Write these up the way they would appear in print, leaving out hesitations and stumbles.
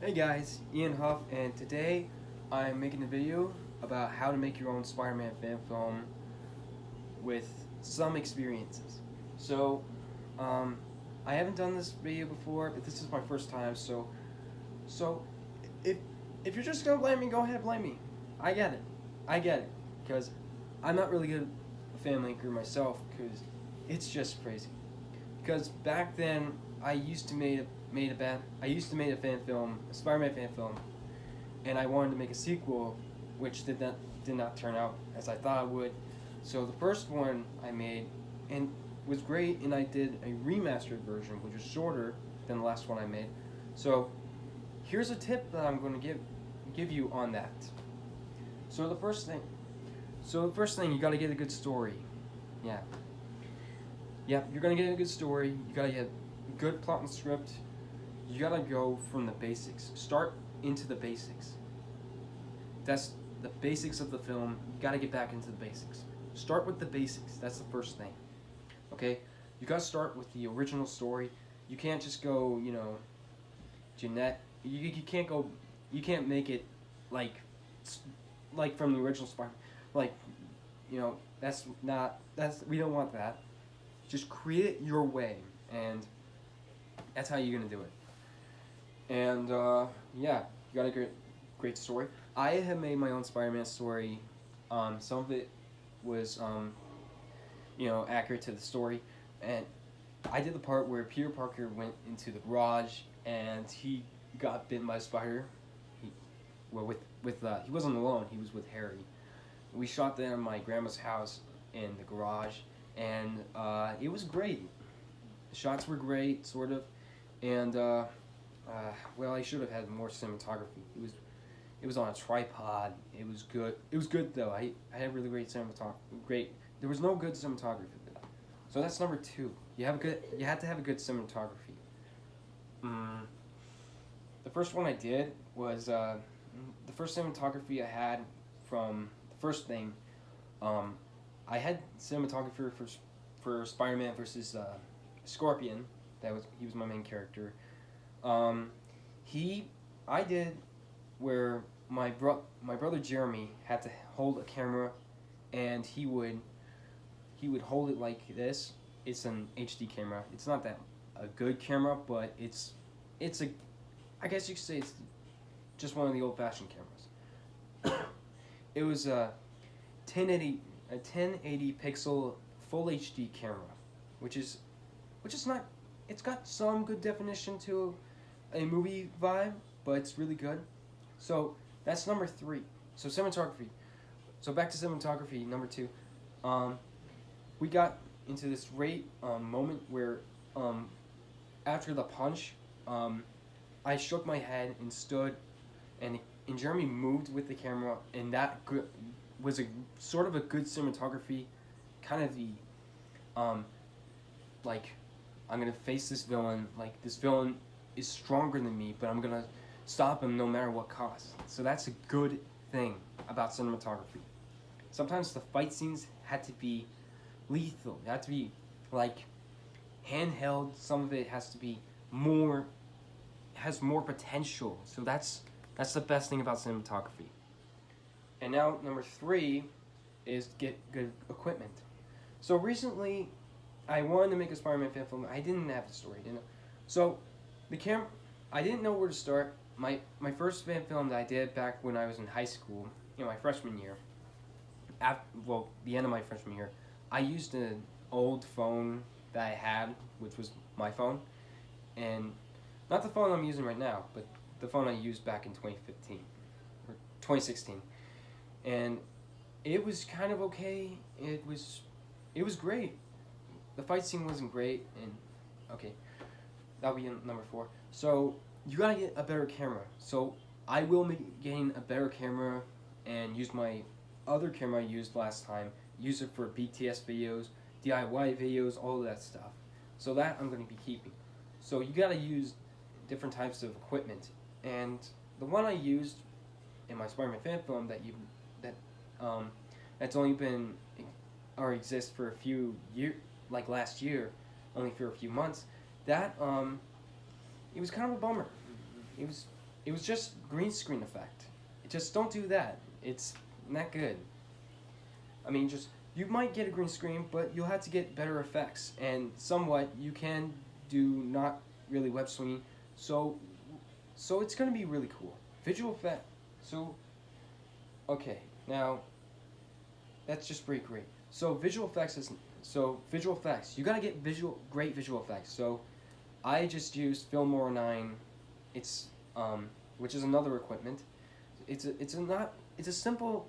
Hey guys, Ian Huff, and today I'm making a video about how to make your own Spider-Man fan film with some experiences. So, um, I haven't done this video before, but this is my first time. So if if you're just gonna blame me, go ahead, blame me. I get it, because I'm not really good at Filmmaker myself, because it's just crazy. Because back then I used to made a fan film, a Spider-Man fan film, and I wanted to make a sequel, which did not turn out as I thought it would. So the first one I made and was great, and I did a remastered version, which was shorter than the last one I made. So here's a tip that I'm going to give you on that. So the first thing you got to get a good story. Yeah, yeah, you're gonna get a good story. You gotta get a good plot and script. You gotta go from the basics. Start into the basics. That's the basics of the film. You gotta get back into the basics. Start with the basics. That's the first thing. Okay? You gotta start with the original story. You can't just go, Jeanette. You can't go. You can't make it like like from the original Spider. Like, that's we don't want that. Just create it your way, and that's how you're gonna do it. And yeah, you got a great story. I have made my own Spider-Man story. Some of it was accurate to the story, and I did the part where Peter Parker went into the garage and he got bitten by a spider. He well with he wasn't alone. He was with Harry. We shot that in my grandma's house in the garage, and it was great. The shots were great, sort of, and well, I should have had more cinematography. It was on a tripod. It was good. It was good though. I had really great cinematography. Great. There was no good cinematography for that. So that's number two. You had to have a good cinematography. Mm, the first one I did was the first cinematography I had from the first thing. Um, I had cinematographer for Spider-Man versus Scorpion. He was my main character. Um, he I did where my brother Jeremy had to hold a camera, and he would hold it like this. It's an HD camera. It's not that a good camera, but it's a I guess you could say it's just one of the old-fashioned cameras. It was a 1080 pixel full HD camera, which is not. It's got some good definition to a movie vibe, but it's really good. So that's number three. So cinematography. So back to cinematography. Number two. Um, we got into this great moment where after the punch, I shook my head and stood, and Jeremy moved with the camera, and that was a sort of a good cinematography, kind of the um, like I'm gonna face this villain. Like this villain is stronger than me, but I'm gonna stop him no matter what cost. So that's a good thing about cinematography. Sometimes the fight scenes had to be lethal. It had to be like handheld. Some of it has to be more has more potential. So that's the best thing about cinematography. And now number three is get good equipment. So recently, I wanted to make a Spider-Man fan film. I didn't have a story, didn't I? So the camera, I didn't know where to start. My first fan film that I did back when I was in high school, my freshman year. The end of my freshman year, I used an old phone that I had, which was my phone, and not the phone I'm using right now, but the phone I used back in 2015 or 2016, and it was kind of okay. It was great. The fight scene wasn't great, and okay, that'll be in number four. So you gotta get a better camera. So I will be getting a better camera and use my other camera I used last time. Use it for BTS videos, DIY videos, all of that stuff. So that I'm gonna be keeping. So you gotta use different types of equipment, and the one I used in my Spider-Man fan film that that's only been or exists for a few years, like last year, only for a few months. That it was kind of a bummer. It was it was just green screen effect. Just don't do that. It's not good. I mean, just you might get a green screen, but you'll have to get better effects, and somewhat you can do not really web swinging. So, so it's gonna be really cool. Visual effect. So, okay, now that's just pretty great. So visual effects is visual effects. You gotta get great visual effects. So, I just used Filmora 9. It's which is another equipment. It's a simple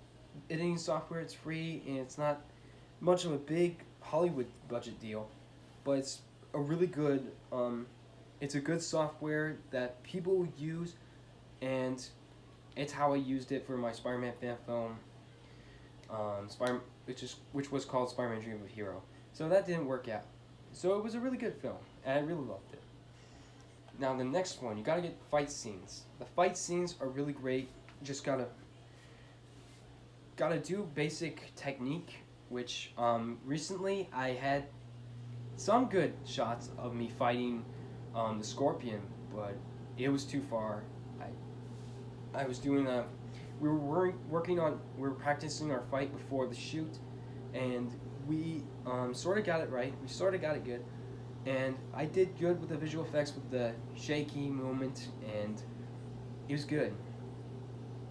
editing software. It's free and it's not much of a big Hollywood budget deal, but it's a really good it's a good software that people use, and it's how I used it for my Spider-Man fan film, which was called Spider-Man Dream of a Hero. So that didn't work out. So it was a really good film, and I really loved it. Now the next one, you gotta get fight scenes. The fight scenes are really great. You just gotta do basic technique, which recently I had some good shots of me fighting the Scorpion, but it was too far. I was doing we were practicing our fight before the shoot, and we sort of got it right. We sort of got it good, and I did good with the visual effects with the shaky movement, and it was good.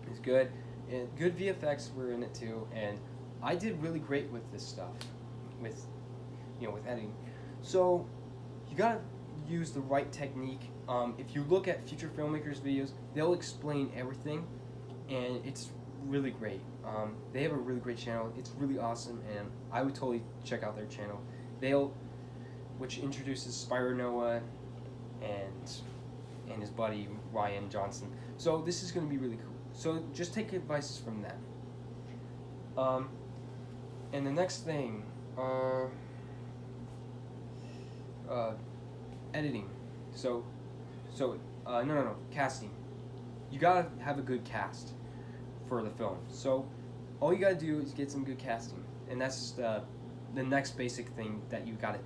It was good, and good VFX were in it too, and I did really great with this stuff, with editing. So you gotta use the right technique. If you look at future filmmakers' videos, they'll explain everything, and it's really great. They have a really great channel. It's really awesome, and I would totally check out their channel. Which introduces Spyro Noah and his buddy Ryan Johnson. So this is going to be really cool. So just take advice from them. And the next thing, editing. No, casting. You gotta have a good cast for the film. So all you gotta do is get some good casting, and that's the next basic thing that you gotta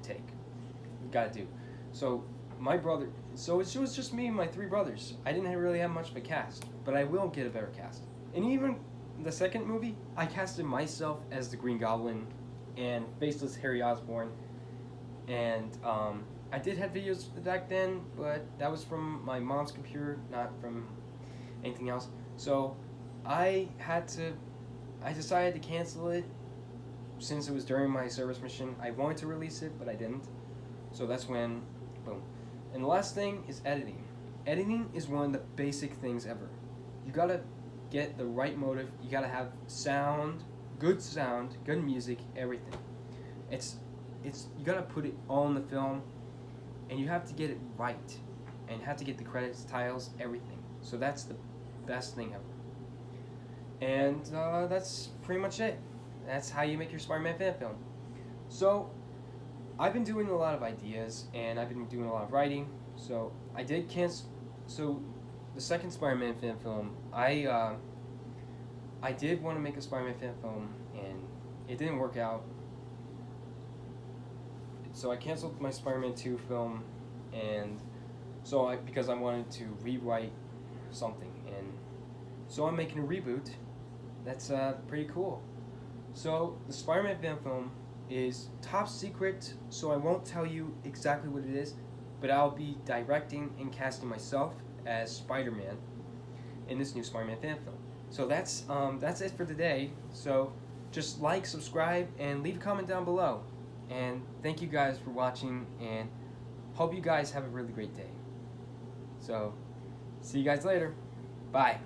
do. So my brother, so it was just me and my 3 brothers. I didn't really have much of a cast, but I will get a better cast. And even the second movie, I casted myself as the Green Goblin and Faceless Harry Osborn, and I did have videos back then, but that was from my mom's computer, not from anything else. So I decided to cancel it since it was during my service mission. I wanted to release it, but I didn't. So that's when, boom. And the last thing is editing. Editing is one of the basic things ever. You gotta get the right motive. You gotta have sound, good music, everything. You gotta put it all in the film, and you have to get it right, and you have to get the credits, titles, everything. So that's the best thing ever. And that's pretty much it. That's how you make your Spider-Man fan film. So I've been doing a lot of ideas, and I've been doing a lot of writing. So I did cancel. So the second Spider-Man fan film, I did want to make a Spider-Man fan film, and it didn't work out. So I canceled my Spider-Man 2 film, and because I wanted to rewrite something, and so I'm making a reboot. That's pretty cool. So the Spider-Man fan film is top secret, so I won't tell you exactly what it is, but I'll be directing and casting myself as Spider-Man in this new Spider-Man fan film. So that's it for today. So just like, subscribe, and leave a comment down below. And thank you guys for watching, and hope you guys have a really great day. So see you guys later. Bye.